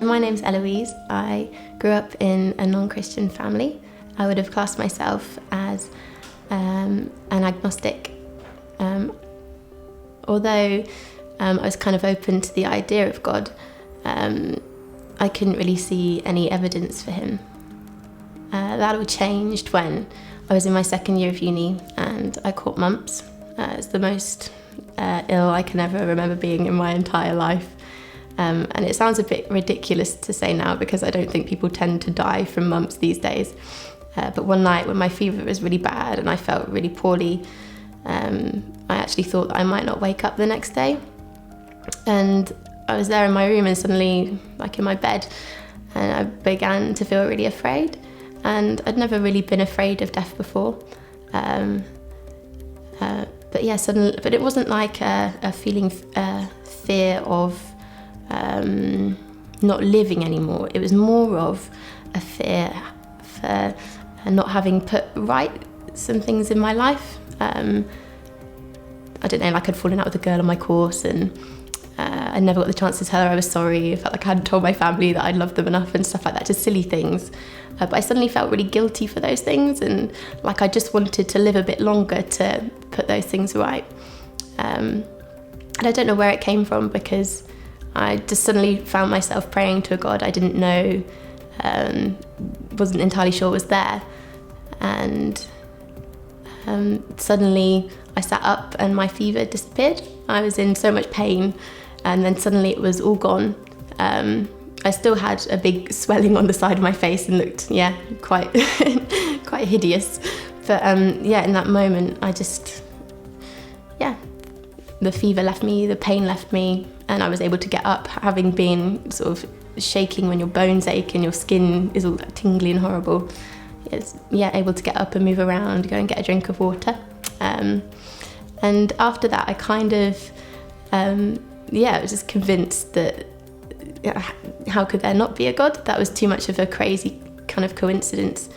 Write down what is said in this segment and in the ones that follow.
My name's Eloise. I grew up in a non-Christian family. I would have classed myself as an agnostic. Although I was kind of open to the idea of God, I couldn't really see any evidence for him. That all changed when I was in my second year of uni and I caught mumps. It's the most ill I can ever remember being in my entire life. And it sounds a bit ridiculous to say now because I don't think people tend to die from mumps these days. But one night when my fever was really bad and I felt really poorly, I actually thought that I might not wake up the next day. And I was there in my room and suddenly, like in my bed, and I began to feel really afraid. And I'd never really been afraid of death before. But yeah, suddenly, but it wasn't like a feeling, fear of not living anymore. It was more of a fear for not having put right some things in my life. I don't know, like I'd fallen out with a girl on my course and I never got the chance to tell her I was sorry. I felt like I hadn't told my family that I loved them enough and stuff like that, just silly things. But I suddenly felt really guilty for those things and like I just wanted to live a bit longer to put those things right. And I don't know where it came from because I just suddenly found myself praying to a God I didn't know, wasn't entirely sure was there. And suddenly I sat up and my fever disappeared. I was in so much pain and then suddenly it was all gone. I still had a big swelling on the side of my face and looked, quite quite hideous. But in that moment I just, the fever left me, the pain left me, and I was able to get up, having been sort of shaking when your bones ache and your skin is all tingly and horrible. Able to get up and move around, go and get a drink of water. And after that, I kind of, I was just convinced that how could there not be a God? That was too much of a crazy kind of coincidence.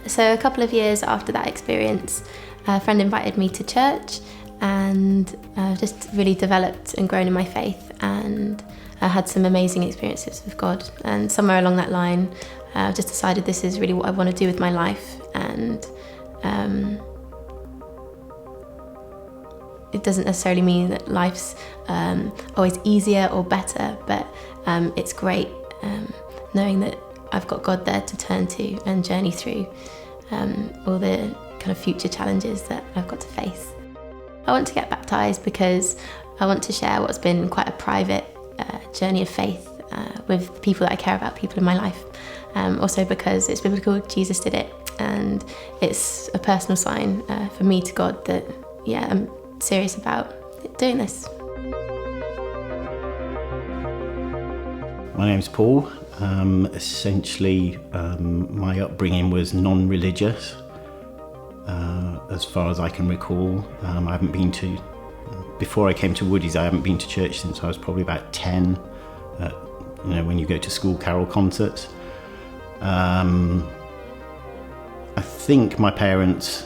So a couple of years after that experience, a friend invited me to church and just really developed and grown in my faith, and I had some amazing experiences with God. And somewhere along that line, I just decided this is really what I want to do with my life. And it doesn't necessarily mean that life's always easier or better, but it's great knowing that I've got God there to turn to and journey through all the kind of future challenges that I've got to face. I want to get baptised because I want to share what's been quite a private journey of faith with people that I care about, people in my life. Also because it's biblical, Jesus did it, and it's a personal sign for me to God that, I'm serious about doing this. My name's Paul. Essentially, my upbringing was non-religious. As far as I can recall, I haven't been to, before I came to Woody's, I haven't been to church since I was probably about 10, when you go to school carol concerts. I think my parents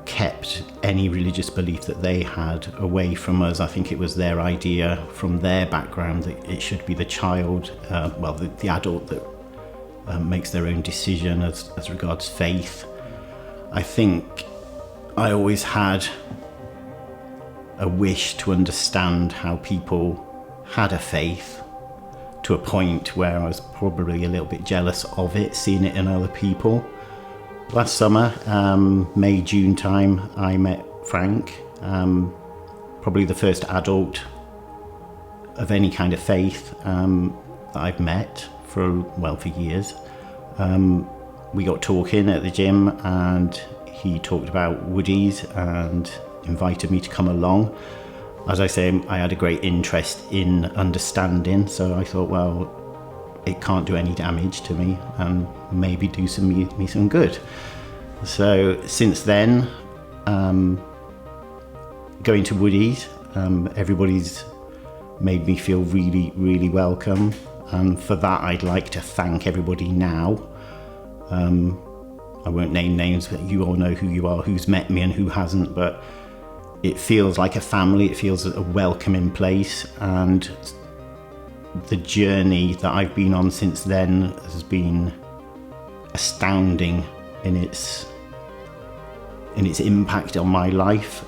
kept any religious belief that they had away from us. I think it was their idea from their background that it should be the child, the adult that makes their own decision as regards faith. I think I always had a wish to understand how people had a faith, to a point where I was probably a little bit jealous of it, seeing it in other people. Last summer, May, June time, I met Frank, probably the first adult of any kind of faith that I've met for years. We got talking at the gym and he talked about Woody's and invited me to come along. As I say, I had a great interest in understanding, so I thought, it can't do any damage to me and maybe do me some good. So since then, going to Woody's, everybody's made me feel really, really welcome. And for that, I'd like to thank everybody now. I won't name names, but you all know who you are, who's met me and who hasn't, but it feels like a family, it feels a welcoming place, and the journey that I've been on since then has been astounding in its impact on my life.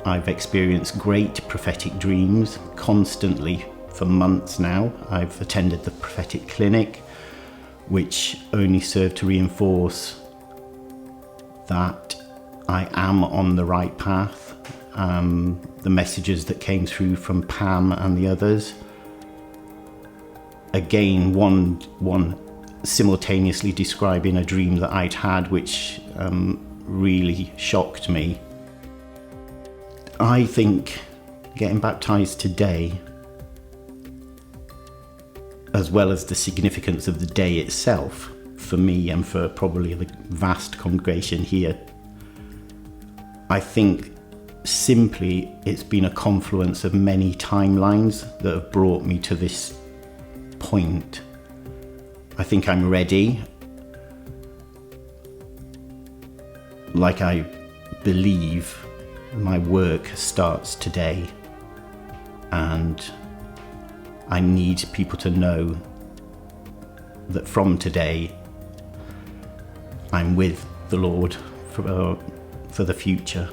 I've experienced great prophetic dreams constantly for months now. I've attended the prophetic clinic, which only served to reinforce that I am on the right path. The messages that came through from Pam and the others, again, one simultaneously describing a dream that I'd had, which really shocked me. I think getting baptised today, as well as the significance of the day itself, for me and for probably the vast congregation here, I think simply it's been a confluence of many timelines that have brought me to this point. I think I'm ready. Like I believe my work starts today, and I need people to know that from today I'm with the Lord for the future.